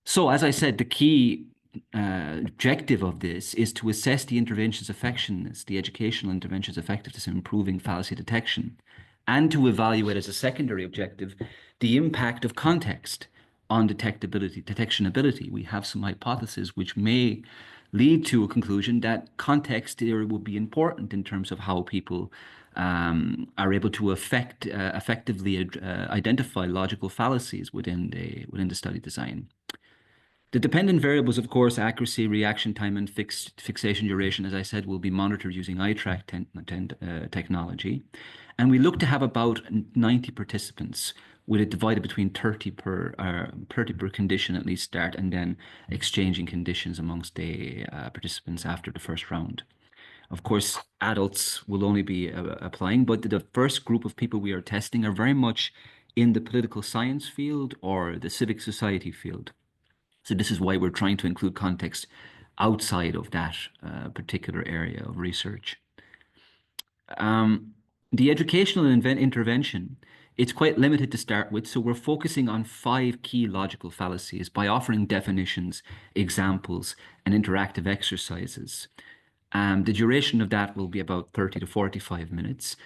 So as I said, the key objective of this is to assess the intervention's effectiveness, the educational intervention's effectiveness in improving fallacy detection, and to evaluate as a secondary objective the impact of context on detectionability. We have some hypotheses which may lead to a conclusion that context here will be important in terms of how people are able to effectively identify logical fallacies within the study design. The dependent variables, of course, accuracy, reaction time, and fixation duration, as I said, will be monitored using eye track technology. And we look to have about 90 participants, with it divided between 30 per condition at least start, and then exchanging conditions amongst the participants after the first round. Of course, adults will only be applying, but the first group of people we are testing are very much in the political science field or the civic society field. So this is why we're trying to include context outside of that particular area of research. The educational intervention, it's quite limited to start with, so we're focusing on 5 key logical fallacies by offering definitions, examples, and interactive exercises. The duration of that will be about 30 to 45 minutes,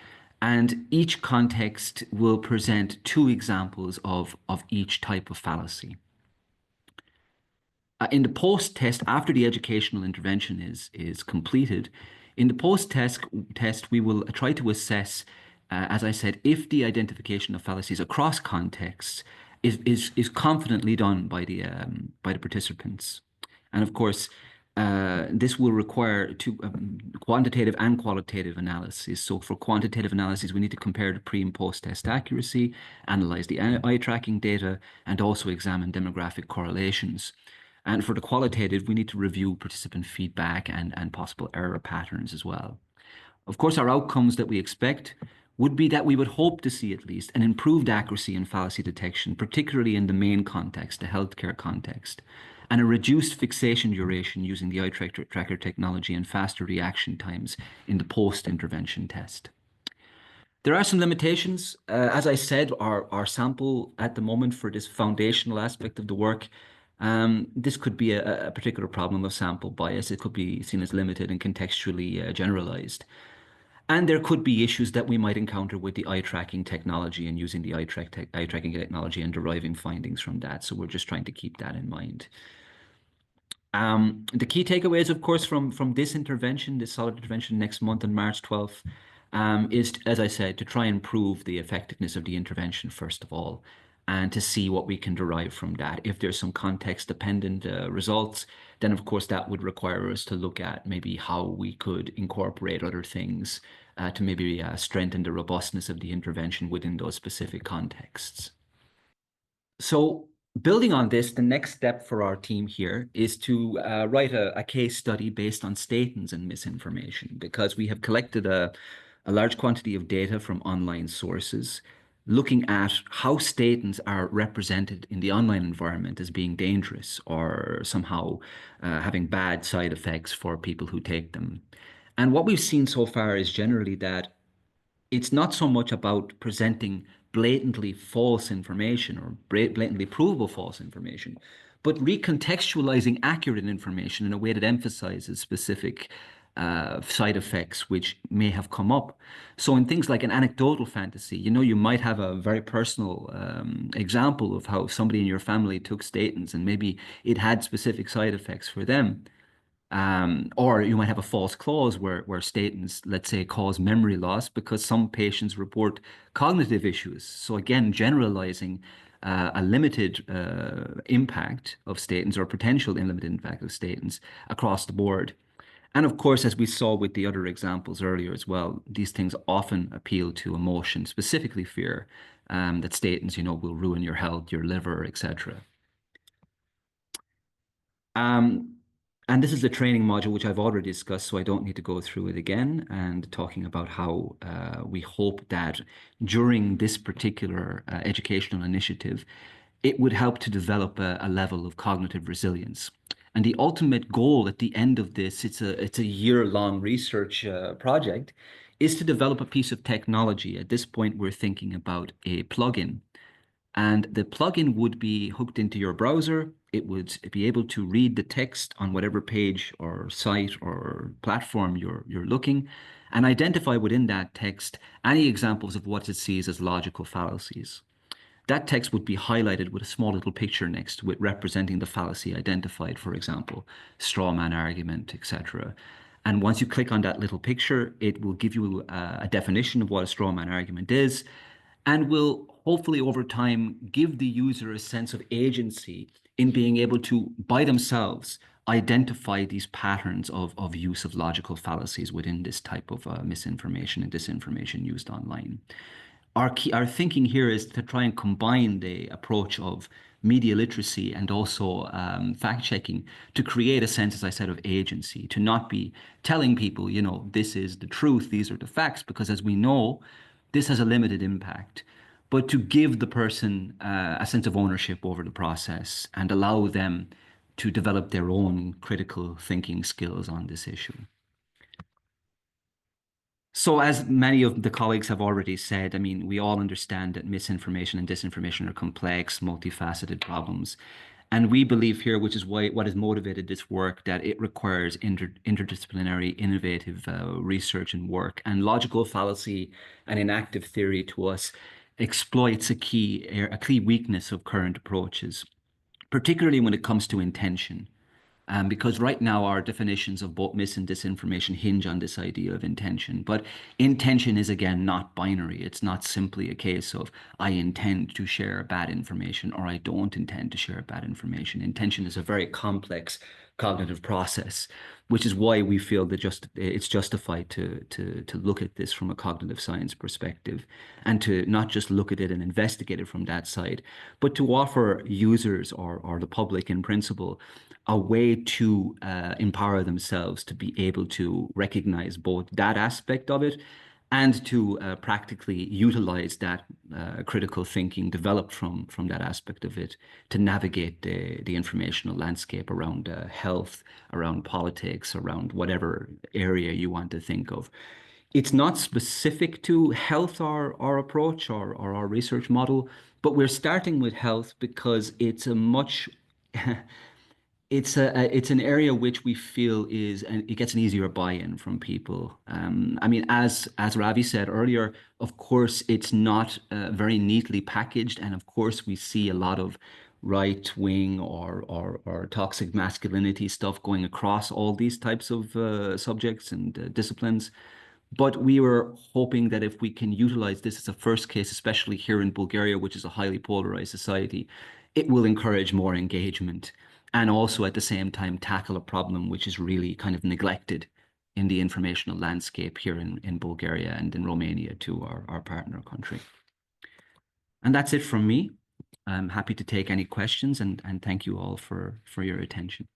and each context will present 2 examples of each type of fallacy. In the post-test, after the educational intervention is completed, in the post-test, we will try to assess, as I said, if the identification of fallacies across contexts is confidently done by the participants. And of course, this will require quantitative and qualitative analysis. So for quantitative analysis, we need to compare the pre and post-test accuracy, analyze the eye tracking data, and also examine demographic correlations. And for the qualitative, we need to review participant feedback and possible error patterns as well. Of course, our outcomes that we expect would be that we would hope to see at least an improved accuracy in fallacy detection, particularly in the main context, the healthcare context, and a reduced fixation duration using the eye tracker technology and faster reaction times in the post-intervention test. There are some limitations. As I said, our sample at the moment for this foundational aspect of the work, this could be a particular problem of sample bias. It could be seen as limited and contextually generalized. And there could be issues that we might encounter with the eye tracking technology and using the eye tracking technology and deriving findings from that. So we're just trying to keep that in mind. The key takeaways, of course, from this intervention, this solid intervention next month on March 12th, is, as I said, to try and prove the effectiveness of the intervention, first of all, and to see what we can derive from that. If there's some context-dependent results, then of course that would require us to look at maybe how we could incorporate other things to maybe strengthen the robustness of the intervention within those specific contexts. So building on this, the next step for our team here is to write a case study based on statins and misinformation, because we have collected a large quantity of data from online sources, looking at how statins are represented in the online environment as being dangerous or somehow having bad side effects for people who take them. And what we've seen so far is generally that it's not so much about presenting blatantly false information or blatantly provable false information, but recontextualizing accurate information in a way that emphasizes specific side effects which may have come up. So in things like an anecdotal fantasy, you might have a very personal example of how somebody in your family took statins and maybe it had specific side effects for them. Or you might have a false clause where statins, let's say, cause memory loss because some patients report cognitive issues. So again, generalizing a limited impact of statins or potential limited impact of statins across the board. And of course, as we saw with the other examples earlier as well, these things often appeal to emotion, specifically fear, that statins, will ruin your health, your liver, etc. And this is the training module, which I've already discussed, so I don't need to go through it again, and talking about how we hope that during this particular educational initiative, it would help to develop a level of cognitive resilience. And the ultimate goal at the end of this, it's a year-long research project, is to develop a piece of technology. At this point, we're thinking about a plugin. And the plugin would be hooked into your browser. It would be able to read the text on whatever page or site or platform you're looking and identify within that text any examples of what it sees as logical fallacies. That text would be highlighted with a small little picture next to it representing the fallacy identified, for example, straw man argument, etc. And once you click on that little picture, it will give you a definition of what a straw man argument is, and will hopefully over time give the user a sense of agency in being able to, by themselves, identify these patterns of use of logical fallacies within this type of misinformation and disinformation used online. Our thinking here is to try and combine the approach of media literacy and also fact-checking to create a sense, as I said, of agency, to not be telling people, this is the truth, these are the facts, because as we know, this has a limited impact, but to give the person a sense of ownership over the process and allow them to develop their own critical thinking skills on this issue. So as many of the colleagues have already said, I mean, we all understand that misinformation and disinformation are complex, multifaceted problems. And we believe here, which is what has motivated this work, that it requires interdisciplinary, innovative research and work. And logical fallacy and inactive theory to us exploits a key weakness of current approaches, particularly when it comes to intention. Because right now our definitions of both mis and disinformation hinge on this idea of intention. But intention is, again, not binary. It's not simply a case of I intend to share bad information or I don't intend to share bad information. Intention is a very complex cognitive process, which is why we feel that it's justified to look at this from a cognitive science perspective, and to not just look at it and investigate it from that side, but to offer users or the public in principle a way to empower themselves to be able to recognize both that aspect of it and to practically utilize that critical thinking developed from that aspect of it to navigate the informational landscape around health, around politics, around whatever area you want to think of. It's not specific to health, our approach or our research model, but we're starting with health because it's a much it's an area which we feel is, and it gets an easier buy-in from people. I mean, as Ravi said earlier, of course, it's not very neatly packaged, and of course, we see a lot of right wing or toxic masculinity stuff going across all these types of subjects and disciplines. But we were hoping that if we can utilize this as a first case, especially here in Bulgaria, which is a highly polarized society, it will encourage more engagement and also at the same time tackle a problem which is really kind of neglected in the informational landscape here in Bulgaria and in Romania too, our partner country. And that's it from me. I'm happy to take any questions and thank you all for your attention.